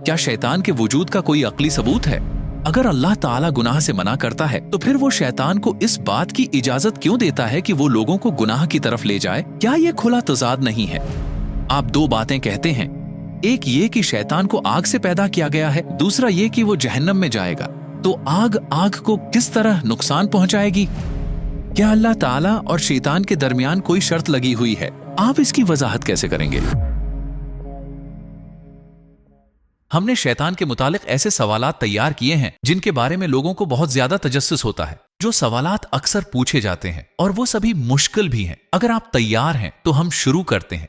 क्या शैतान के वजूद का कोई अक्ली सबूत है? अगर अल्लाह ताला गुनाह से मना करता है तो फिर वो शैतान को इस बात की इजाजत क्यों देता है कि वो लोगों को गुनाह की तरफ ले जाए? क्या ये खुला तजाद नहीं है? आप दो बातें कहते हैं, एक ये कि शैतान को आग से पैदा किया गया है, दूसरा ये कि वो जहन्नम में जाएगा। तो आग को किस तरह नुकसान पहुंचाएगी? क्या अल्लाह ताला और शैतान के दरमियान कोई शर्त लगी हुई है? आप इसकी वजाहत कैसे करेंगे? हमने शैतान के मुतालिक ऐसे सवालात तैयार किए हैं जिनके बारे में लोगों को बहुत ज्यादा तजस्सुस होता है। जो सवालात अक्सर पूछे जाते हैं और वो सभी मुश्किल भी हैं। अगर आप तैयार हैं तो हम शुरू करते हैं।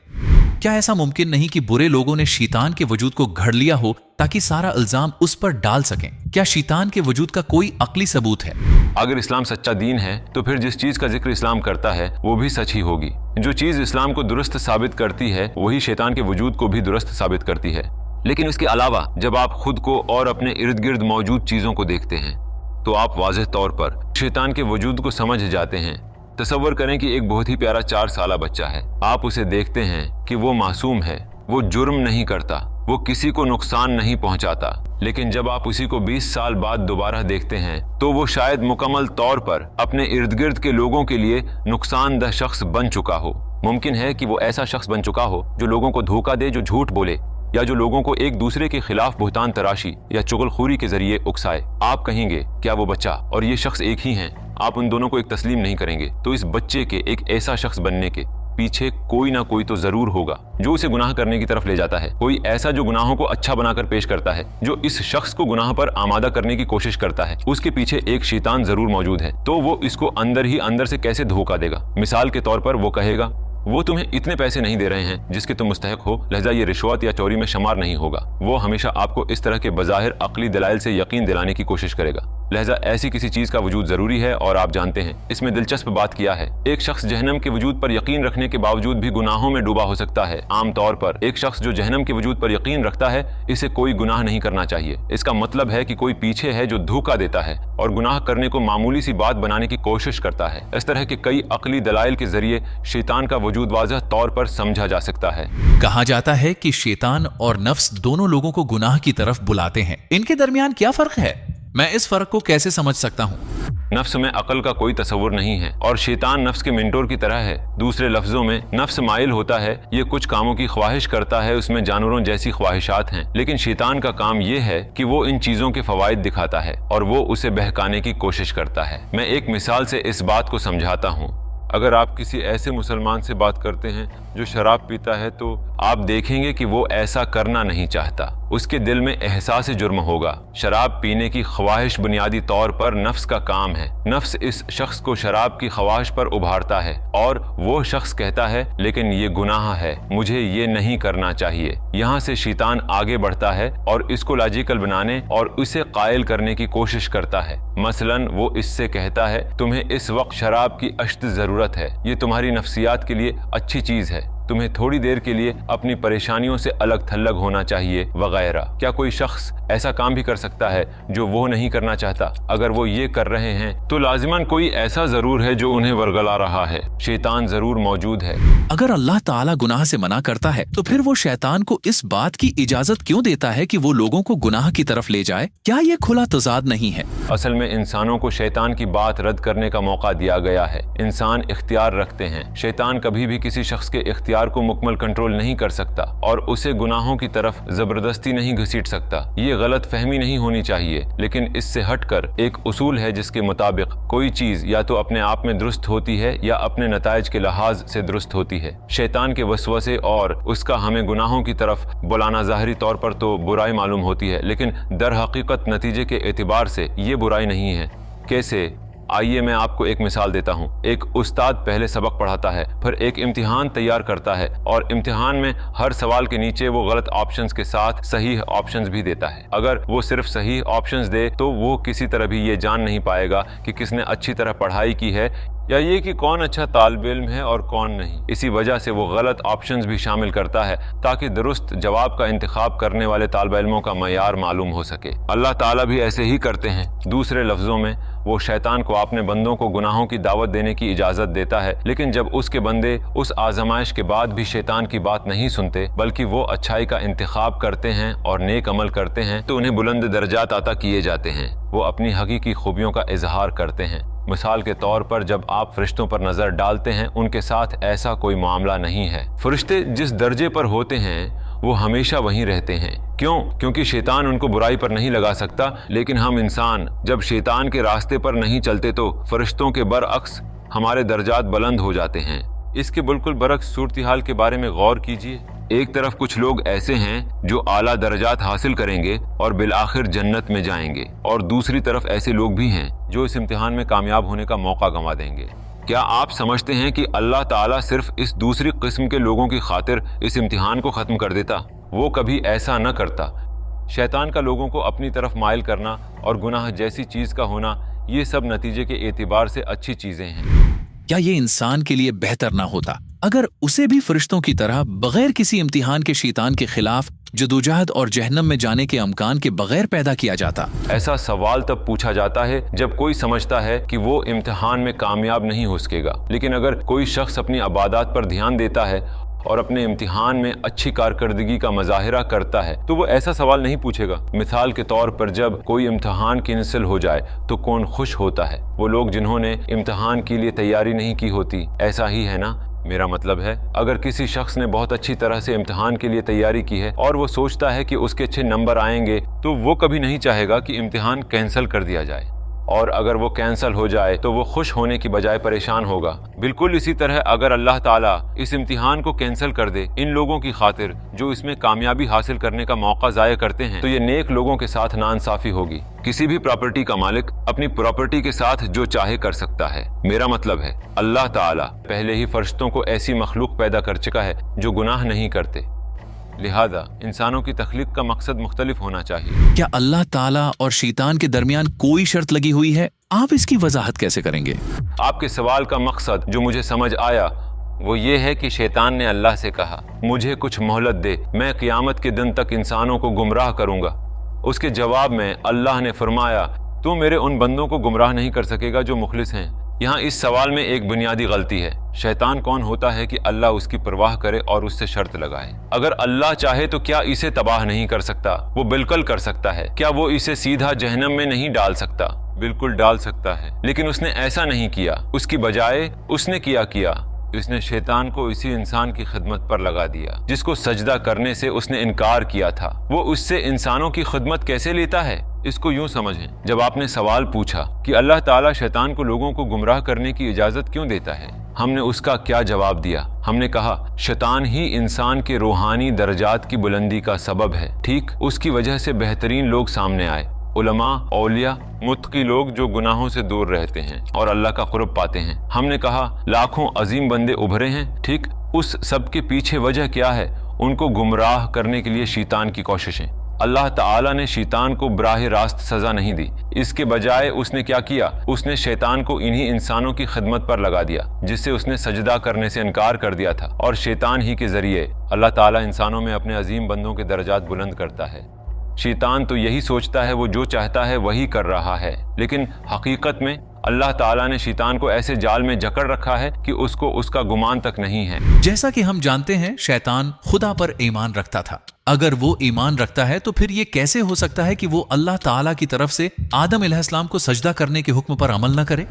क्या ऐसा मुमकिन नहीं कि बुरे लोगों ने शैतान के वजूद को घड़ लिया हो ताकि सारा इल्जाम उस पर डाल सकें? क्या शैतान के वजूद का कोई अक्ली सबूत है? अगर इस्लाम सच्चा दीन है तो फिर जिस चीज का जिक्र इस्लाम करता है वो भी सच ही होगी। जो चीज इस्लाम को दुरुस्त साबित करती है वही शैतान के वजूद को भी दुरुस्त साबित करती है। लेकिन इसके अलावा जब आप खुद को और अपने इर्द गिर्द मौजूद चीजों को देखते हैं तो आप वाज़ेह तौर पर शैतान के वजूद को समझ जाते हैं। तसव्वुर करें कि एक बहुत ही प्यारा 4 साला बच्चा है। आप उसे देखते हैं कि वो मासूम है, वो जुर्म नहीं करता, वो किसी को नुकसान नहीं पहुंचाता। लेकिन जब आप उसी को 20 साल बाद दोबारा देखते हैं तो वो शायद मुकम्मल तौर पर अपने इर्द गिर्द के लोगों के लिए नुकसानदह शख्स बन चुका हो। मुमकिन है कि वो ऐसा शख्स बन चुका हो जो लोगों को धोखा दे, जो झूठ बोले, या जो लोगों को एक दूसरे के खिलाफ बुहतान तराशी या चुगलखोरी के जरिए उकसाए। आप कहेंगे क्या वो बच्चा और ये शख्स एक ही हैं? आप उन दोनों को एक तस्लीम नहीं करेंगे। तो इस बच्चे के एक ऐसा शख्स बनने के पीछे कोई ना कोई तो जरूर होगा जो उसे गुनाह करने की तरफ ले जाता है। कोई ऐसा जो गुनाहों को अच्छा बनाकर पेश करता है, जो इस शख्स को गुनाह पर आमादा करने की कोशिश करता है। उसके पीछे एक शैतान जरूर मौजूद है। तो वो इसको अंदर ही अंदर से कैसे धोखा देगा? मिसाल के तौर पर वो कहेगा वो तुम्हें इतने पैसे नहीं दे रहे हैं जिसके तुम मुस्तहक हो, लिहाजा ये रिश्वत या चोरी में शुमार नहीं होगा। वो हमेशा आपको इस तरह के बज़ाहिर अक्ली दलाइल से यकीन दिलाने की कोशिश करेगा। लिहाजा ऐसी किसी चीज का वजूद जरूरी है और आप जानते हैं। इसमें दिलचस्प बात किया है, एक शख्स जहन्नम के वजूद पर यकीन रखने के बावजूद भी गुनाहों में डूबा हो सकता है। आम तौर पर एक शख्स जो जहन्नम के वजूद पर यकीन रखता है इसे कोई गुनाह नहीं करना चाहिए। इसका मतलब है कि कोई पीछे है जो धोखा देता है और गुनाह करने को मामूली सी बात बनाने की कोशिश करता है। इस तरह के कई अक्ली दलाइल के जरिए शैतान का वजूद वाज़ह तौर पर समझा जा सकता है। कहा जाता है कि शैतान और नफ्स दोनों लोगों को गुनाह की तरफ बुलाते हैं। इनके दरमियान क्या फर्क है? मैं इस फर्क को कैसे समझ सकता हूँ? नफ्स में अकल का कोई तसव्वुर नहीं है और शैतान नफ्स के मेंटोर की तरह है। दूसरे लफ्जों में नफ्स माइल होता है, ये कुछ कामों की ख्वाहिश करता है, उसमें जानवरों जैसी ख्वाहिशात हैं। लेकिन शैतान का काम ये है कि वो इन चीजों के फवाइद दिखाता है और वो उसे बहकाने की कोशिश करता है। मैं एक मिसाल से इस बात को समझाता हूँ। अगर आप किसी ऐसे मुसलमान से बात करते हैं जो शराब पीता है तो आप देखेंगे कि वो ऐसा करना नहीं चाहता। उसके दिल में एहसास जुर्म होगा। शराब पीने की ख्वाहिश बुनियादी तौर पर नफ्स का काम है। नफ्स इस शख्स को शराब की ख्वाहिश पर उभारता है और वो शख्स कहता है लेकिन ये गुनाह है, मुझे ये नहीं करना चाहिए। यहाँ से शैतान आगे बढ़ता है और इसको लॉजिकल बनाने और उसे कायल करने की कोशिश करता है। मसलन वो इससे कहता है तुम्हें इस वक्त शराब की अश्त जरूरत है, ये तुम्हारी नफ्सियात के लिए अच्छी चीज है, तुम्हें थोड़ी देर के लिए अपनी परेशानियों से अलग थलग होना चाहिए वगैरह। क्या कोई शख्स ऐसा काम भी कर सकता है जो वो नहीं करना चाहता? अगर वो ये कर रहे हैं तो लाजिमन कोई ऐसा जरूर है जो उन्हें वरगला रहा है। शैतान जरूर मौजूद है। अगर अल्लाह ताला गुनाह से मना करता है तो फिर वो शैतान को इस बात की इजाजत क्यों देता है कि वो लोगों को गुनाह की तरफ ले जाए? क्या ये खुला तजाद नहीं है? असल में इंसानों को शैतान की बात रद्द करने का मौका दिया गया है। इंसान इख्तियार रखते हैं। शैतान कभी भी किसी शख्स के इख्तियार को मुकम्मल कंट्रोल नहीं कर सकता और उसे गुनाहों की तरफ जबरदस्ती नहीं घसीट सकता। ये गलत फहमी नहीं होनी चाहिए, लेकिन इससे हटकर एक उसूल है जिसके मुताबिक कोई चीज या तो अपने आप में दुरुस्त होती है या अपने नताइज के लिहाज से दुरुस्त होती है। शैतान के वसवसे और उसका हमें गुनाहों की तरफ बुलाना जाहिरी तौर पर तो बुराई मालूम होती है, लेकिन दर हकीकत नतीजे के एतबार से ये बुराई नहीं है। कैसे? आइए मैं आपको एक मिसाल देता हूँ। एक उस्ताद पहले सबक पढ़ाता है, फिर एक इम्तिहान तैयार करता है और इम्तिहान में हर सवाल के नीचे वो गलत ऑप्शंस के साथ सही ऑप्शंस भी देता है। अगर वो सिर्फ सही ऑप्शंस दे तो वो किसी तरह भी ये जान नहीं पाएगा कि किसने अच्छी तरह पढ़ाई की है या ये कि कौन अच्छा तालिब इल्म है और कौन नहीं। इसी वजह से वो गलत ऑप्शंस भी शामिल करता है ताकि दुरुस्त जवाब का इंतखाब करने वाले तालिब इल्मों का मयार मालूम हो सके। अल्लाह ताला भी ऐसे ही करते हैं। दूसरे लफ्जों में वो शैतान को अपने बंदों को गुनाहों की दावत देने की इजाजत देता है, लेकिन जब उसके बंदे उस आजमाइश के बाद भी शैतान की बात नहीं सुनते बल्कि वो अच्छाई का इंतखाब करते हैं और नेक अमल करते हैं तो उन्हें बुलंद दर्जात अता किए जाते हैं। वो अपनी हकीकी खूबियों का इजहार करते हैं। मिसाल के तौर पर जब आप फरिश्तों पर नजर डालते हैं, उनके साथ ऐसा कोई मामला नहीं है। फरिश्ते जिस दर्जे पर होते हैं वो हमेशा वहीं रहते हैं। क्यों? क्योंकि शैतान उनको बुराई पर नहीं लगा सकता, लेकिन हम इंसान जब शैतान के रास्ते पर नहीं चलते तो फरिश्तों के बरअक्स हमारे दर्जात बुलंद हो जाते हैं। इसके बिल्कुल बरअक्स सूरत हाल के बारे में गौर कीजिए। एक तरफ कुछ लोग ऐसे हैं जो आला दर्जात हासिल करेंगे और बिलाखिर जन्नत में जाएंगे, और दूसरी तरफ ऐसे लोग भी हैं जो इस इम्तिहान में कामयाब होने का मौका गंवा देंगे। क्या आप समझते हैं कि अल्लाह ताला सिर्फ इस दूसरी किस्म के लोगों की खातिर इस इम्तिहान को ख़त्म कर देता? वो कभी ऐसा न करता। शैतान का लोगों को अपनी तरफ माइल करना और गुनाह जैसी चीज़ का होना, ये सब नतीजे के एतबार से अच्छी चीज़ें हैं। क्या ये इंसान के लिए बेहतर ना होता अगर उसे भी फरिश्तों की तरह बगैर किसी इम्तिहान के शैतान के खिलाफ जदोजहद और जहन्नम में जाने के अमकान के बगैर पैदा किया जाता? ऐसा सवाल तब पूछा जाता है जब कोई समझता है कि वो इम्तिहान में कामयाब नहीं हो सकेगा। लेकिन अगर कोई शख्स अपनी इबादत पर ध्यान देता है और अपने इम्तिहान में अच्छी कारकर्दगी का मुजाहिरा करता है तो वो ऐसा सवाल नहीं पूछेगा। मिसाल के तौर पर जब कोई इम्तिहान कैंसिल हो जाए तो कौन खुश होता है? वो लोग जिन्होंने इम्तिहान के लिए तैयारी नहीं की होती। ऐसा ही है ना? मेरा मतलब है, अगर किसी शख्स ने बहुत अच्छी तरह से इम्तिहान के लिए तैयारी की है और वो सोचता है कि उसके अच्छे नंबर आएंगे तो वो कभी नहीं चाहेगा कि इम्तिहान कैंसिल कर दिया जाए, और अगर वो कैंसिल हो जाए तो वो खुश होने की बजाय परेशान होगा। बिल्कुल इसी तरह अगर अल्लाह ताला इस इम्तिहान को कैंसिल कर दे इन लोगों की खातिर जो इसमें कामयाबी हासिल करने का मौका ज़ाया करते हैं, तो ये नेक लोगों के साथ नाइंसाफी होगी। किसी भी प्रॉपर्टी का मालिक अपनी प्रॉपर्टी के साथ जो चाहे कर सकता है। मेरा मतलब है, अल्लाह ताला पहले ही फरिश्तों को ऐसी मखलूक पैदा कर चुका है जो गुनाह नहीं करते, लिहाजा इंसानों की तख्लीक का मकसद मुख्तलिफ होना चाहिए। क्या अल्लाह ताला और शैतान के दरमियान कोई शर्त लगी हुई है? आप इसकी वजाहत कैसे करेंगे? आपके सवाल का मकसद जो मुझे समझ आया वो ये है कि शैतान ने अल्लाह से कहा, मुझे कुछ मोहलत दे, मैं क़ियामत के दिन तक इंसानों को गुमराह करूंगा। उसके जवाब में अल्लाह ने फरमाया, तू मेरे उन बंदों को गुमराह नहीं कर सकेगा जो मुखलिस हैं। यहाँ इस सवाल में एक बुनियादी गलती है। शैतान कौन होता है कि अल्लाह उसकी परवाह करे और उससे शर्त लगाए? अगर अल्लाह चाहे तो क्या इसे तबाह नहीं कर सकता? वो बिल्कुल कर सकता है। क्या वो इसे सीधा जहन्नम में नहीं डाल सकता? बिल्कुल डाल सकता है, लेकिन उसने ऐसा नहीं किया। उसकी बजाय उसने किया उसने शैतान को इसी इंसान की खिदमत पर लगा दिया जिसको सजदा करने से उसने इनकार किया था। वो उससे इंसानों की खिदमत कैसे लेता है? इसको यूं समझें, जब आपने सवाल पूछा कि अल्लाह ताला शैतान को लोगों को गुमराह करने की इजाजत क्यों देता है, हमने उसका क्या जवाब दिया? हमने कहा, शैतान ही इंसान के रूहानी दर्जात की बुलंदी का सबब है। ठीक उसकी वजह से बेहतरीन लोग सामने आए, उलमा, औलिया, मुत्तकी लोग जो गुनाहों से दूर रहते हैं और अल्लाह का कुर्ब पाते हैं। हमने कहा, लाखों अजीम बंदे उभरे हैं। ठीक उस सब के पीछे वजह क्या है? उनको गुमराह करने के लिए शैतान की कोशिशें। अल्लाह ताला ने शैतान को बराह रास्त सजा नहीं दी, इसके बजाय उसने क्या किया? उसने शैतान को इन्हीं इंसानों की खिदमत पर लगा दिया जिससे उसने सजदा करने से इनकार कर दिया था, और शैतान ही के जरिए अल्लाह ताला इंसानों में अपने अजीम बंदों के दर्जात बुलंद करता है। शैतान तो यही सोचता है वो जो चाहता है वही कर रहा है, लेकिन हकीकत में अल्लाह ताला ने शैतान को ऐसे जाल में जकड़ रखा है कि उसको उसका गुमान तक नहीं है। जैसा कि हम जानते हैं, शैतान खुदा पर ईमान रखता था। अगर वो ईमान रखता है तो फिर ये कैसे हो सकता है कि वो अल्लाह ताला की तरफ से आदम अलैहिस्सलाम को सजदा करने के हुक्म पर अमल न करे?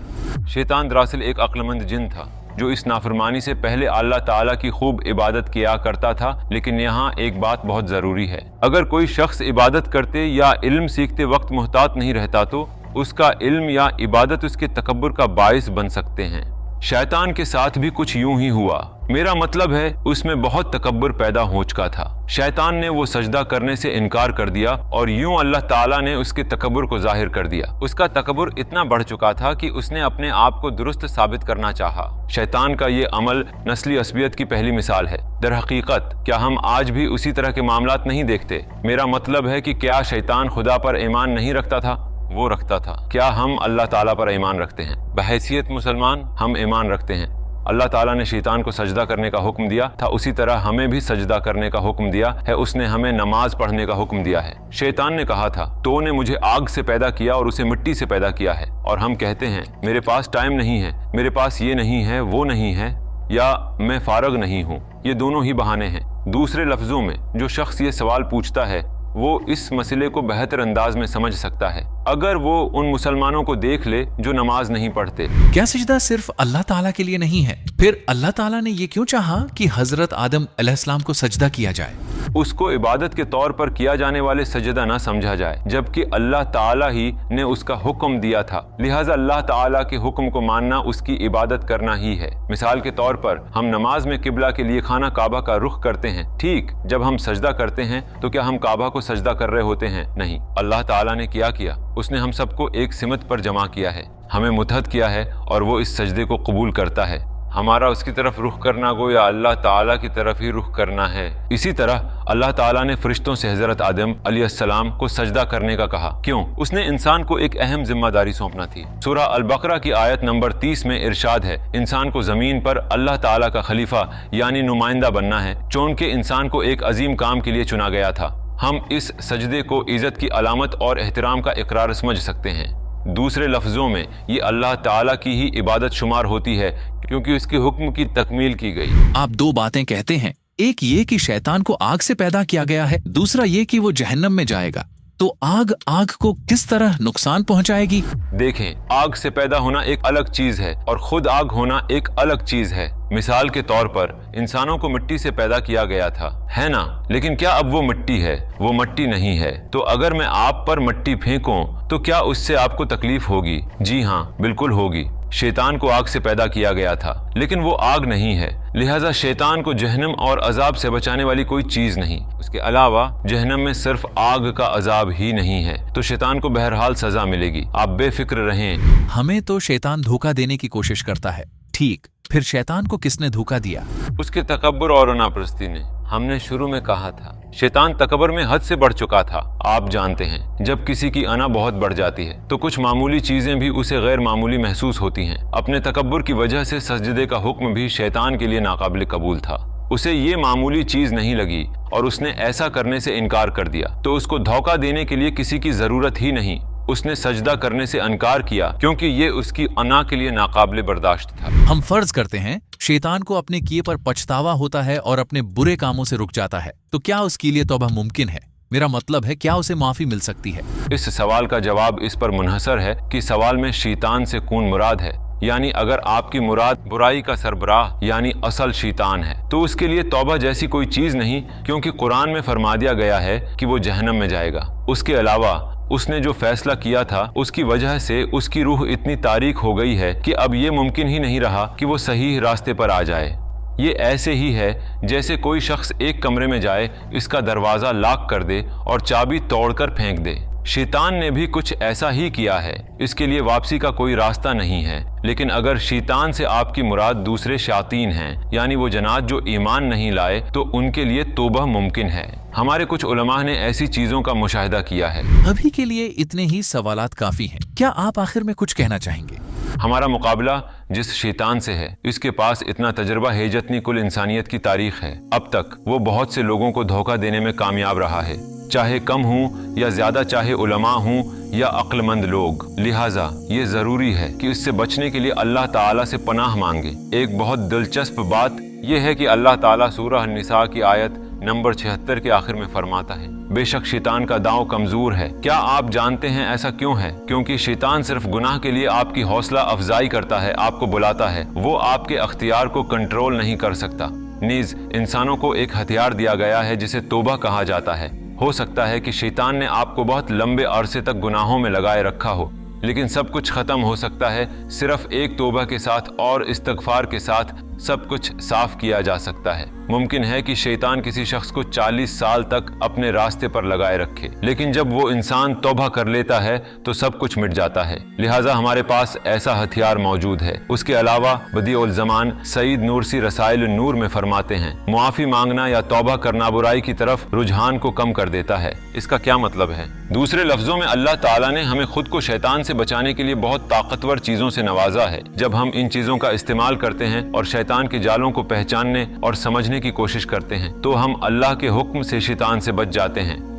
शैतान दरअसल एक अक्लमंद जिन था जो इस नाफरमानी से पहले अल्लाह ताला की खूब इबादत किया करता था। लेकिन यहाँ एक बात बहुत जरूरी है, अगर कोई शख्स इबादत करते या इल्म सीखते वक्त मुहतात नहीं रहता तो उसका इल्म या इबादत उसके तकब्बुर का बाइस बन सकते हैं। शैतान के साथ भी कुछ यूं ही हुआ। मेरा मतलब है उसमें बहुत तकब्बुर पैदा हो चुका था। शैतान ने वो सजदा करने से इनकार कर दिया और यूं अल्लाह ताला ने उसके तकब्बुर को जाहिर कर दिया। उसका तकब्बुर इतना बढ़ चुका था कि उसने अपने आप को दुरुस्त साबित करना चाहा। शैतान का ये अमल नस्ली असबियत की पहली मिसाल है। दर हकीकत क्या हम आज भी उसी तरह के मामलात नहीं देखते? मेरा मतलब है कि क्या शैतान खुदा पर ईमान नहीं रखता था? वो रखता था। क्या हम अल्लाह ताला पर ईमान रखते हैं? बहैसियत मुसलमान हम ईमान रखते हैं, अल्लाह ताला ने शैतान को सजदा करने का हुक्म दिया था, उसी तरह हमें भी सजदा करने का हुक्म दिया है। उसने हमें नमाज पढ़ने का हुक्म दिया है। शैतान ने कहा था, तो ने मुझे आग से पैदा किया और उसे मिट्टी से पैदा किया है। और हम कहते हैं, मेरे पास टाइम नहीं है, मेरे पास ये नहीं है, वो नहीं है, या मैं फारग नहीं हूँ। ये दोनों ही बहाने हैं। दूसरे लफ्जों में, जो शख्स ये सवाल पूछता है वो इस मसले को बेहतर अंदाज में समझ सकता है अगर वो उन मुसलमानों को देख ले जो नमाज नहीं पढ़ते। क्या सजदा सिर्फ अल्लाह ताला के लिए नहीं है? फिर अल्लाह ताला ने ये क्यों चाहा कि हजरत आदम अलैहिस्सलाम को सजदा किया जाए? उसको इबादत के तौर पर किया जाने वाले सजदा ना समझा जाए, जबकि अल्लाह ताला ही ने उसका हुक्म दिया था। लिहाजा अल्लाह ताला के हुक्म को मानना उसकी इबादत करना ही है। मिसाल के तौर पर हम नमाज में किबला के लिए खाना काबा का रुख करते हैं। ठीक जब हम सजदा करते हैं तो क्या हम काबा को सजदा कर रहे होते हैं? नहीं। अल्लाह ताला ने किया, उसने हम सबको एक सिमत पर जमा किया है, हमें मुतहद किया है और वो इस सजदे को कबूल करता है। हमारा उसकी तरफ रुख करना गोया अल्लाह ताला की तरफ ही रुख करना है। इसी तरह अल्लाह ताला ने फरिश्तों से हजरत आदम अलैहिस्सलाम को सजदा करने का कहा। क्यों? उसने इंसान को एक अहम जिम्मेदारी सौंपना थी। सूरह अल बकरा की आयत नंबर 30 में इरशाद है, इंसान को जमीन पर अल्लाह ताला का खलीफा यानी नुमाइंदा बनना है, चूंकि इंसान को एक अजीम काम के लिए चुना गया था। हम इस सजदे को इज्जत की अलामत और एहतराम का इकरार समझ सकते हैं। दूसरे लफ्जों में ये अल्लाह ताला की ही इबादत शुमार होती है, क्योंकि उसके हुक्म की तकमील की गई। आप दो बातें कहते हैं, एक ये कि शैतान को आग से पैदा किया गया है, दूसरा ये कि वो जहन्नम में जाएगा। तो आग को किस तरह नुकसान पहुंचाएगी? देखें, आग से पैदा होना एक अलग चीज है और खुद आग होना एक अलग चीज है। मिसाल के तौर पर इंसानों को मिट्टी से पैदा किया गया था, है ना? लेकिन क्या अब वो मिट्टी है? वो मिट्टी नहीं है। तो अगर मैं आप पर मिट्टी फेंकूं तो क्या उससे आपको तकलीफ होगी? जी हाँ, बिल्कुल होगी। शैतान को आग से पैदा किया गया था, लेकिन वो आग नहीं है। लिहाजा शैतान को जहन्नम और अजाब से बचाने वाली कोई चीज नहीं। उसके अलावा जहन्नम में सिर्फ आग का अजाब ही नहीं है, तो शैतान को बहरहाल सजा मिलेगी। आप बेफिक्र रहें। हमें तो शैतान धोखा देने की कोशिश करता है। ठीक, फिर शैतान को किसने धोखा दिया? उसके तकब्बुर और अनापरस्ती ने। हमने शुरू में कहा था, शैतान तकबर में हद से बढ़ चुका था। आप जानते हैं, जब किसी की अना बहुत बढ़ जाती है तो कुछ मामूली चीजें भी उसे गैर मामूली महसूस होती हैं। अपने तकब्बुर की वजह से सजदे का हुक्म भी शैतान के लिए नाकाबिल कबूल था। उसे ये मामूली चीज नहीं लगी और उसने ऐसा करने से इनकार कर दिया। तो उसको धोखा देने के लिए किसी की जरूरत ही नहीं। उसने सजदा करने से इनकार किया क्योंकि ये उसकी अना के लिए नाकाबिल बर्दाश्त था। हम फर्ज करते हैं शैतान को अपने किए पर पछतावा होता है और अपने बुरे कामों से रुक जाता है, तो क्या उसके लिए तौबा मुमकिन है? मेरा मतलब है, क्या उसे माफी मिल सकती है? इस सवाल का जवाब इस पर मुनहसर है कि सवाल में शैतान से कौन मुराद है। यानी अगर आपकी मुराद बुराई का सरबराह यानी असल शैतान है तो उसके लिए तौबा जैसी कोई चीज नहीं, क्योंकि कुरान में फरमा दिया गया है कि वो जहन्नम में जाएगा। उसके अलावा उसने जो फैसला किया था उसकी वजह से उसकी रूह इतनी तारीक हो गई है कि अब ये मुमकिन ही नहीं रहा कि वो सही रास्ते पर आ जाए। ये ऐसे ही है जैसे कोई शख्स एक कमरे में जाए, इसका दरवाज़ा लॉक कर दे और चाबी तोड़कर फेंक दे। शैतान ने भी कुछ ऐसा ही किया है। इसके लिए वापसी का कोई रास्ता नहीं है। लेकिन अगर शैतान से आपकी मुराद दूसरे शातीन हैं, यानी वो जनात जो ईमान नहीं लाए, तो उनके लिए तौबा मुमकिन है। हमारे कुछ उलमा ने ऐसी चीजों का मुशाहिदा किया है। अभी के लिए इतने ही सवालात काफी हैं। क्या आप आखिर में कुछ कहना चाहेंगे? हमारा मुकाबला जिस शैतान से है, इसके पास इतना तजर्बा है जितनी कुल इंसानियत की तारीख है। अब तक वो बहुत से लोगों को धोखा देने में कामयाब रहा है, चाहे कम हूँ या ज्यादा, चाहे उलमा हूँ या अक्लमंद लोग। लिहाजा ये जरूरी है कि इससे बचने के लिए अल्लाह ताला से पनाह मांगे। एक बहुत दिलचस्प बात यह है कि अल्लाह ताला सूरह अन-निसा की आयत नंबर 76 के आखिर में फरमाता है, बेशक शैतान का दांव कमजोर है। क्या आप जानते हैं ऐसा क्यों है? क्योंकि शैतान सिर्फ गुनाह के लिए आपकी हौसला अफजाई करता है, आपको बुलाता है। वो आपके अख्तियार को कंट्रोल नहीं कर सकता। नीज इंसानों को एक हथियार दिया गया है जिसे तौबा कहा जाता है। हो सकता है कि शैतान ने आपको बहुत लंबे अरसे तक गुनाहों में लगाए रखा हो, लेकिन सब कुछ खत्म हो सकता है सिर्फ एक तौबा के साथ और इस्तगफार के साथ, सब कुछ साफ किया जा सकता है। मुमकिन है कि शैतान किसी शख्स को 40 साल तक अपने रास्ते पर लगाए रखे, लेकिन जब वो इंसान तौबा कर लेता है तो सब कुछ मिट जाता है। लिहाजा हमारे पास ऐसा हथियार मौजूद है। उसके अलावा बदीउल ज़मान सईद नूरसी रसाइल नूर में फरमाते हैं, मुआफ़ी मांगना या तौबा करना बुराई की तरफ रुझान को कम कर देता है। इसका क्या मतलब है? दूसरे लफ्जों में अल्लाह ताला ने हमें खुद को शैतान से बचाने के लिए बहुत ताकतवर चीजों से नवाजा है। जब हम इन चीजों का इस्तेमाल करते हैं और शैतान के जालों को पहचानने और समझने की कोशिश करते हैं तो हम अल्लाह के हुक्म से शैतान से बच जाते हैं।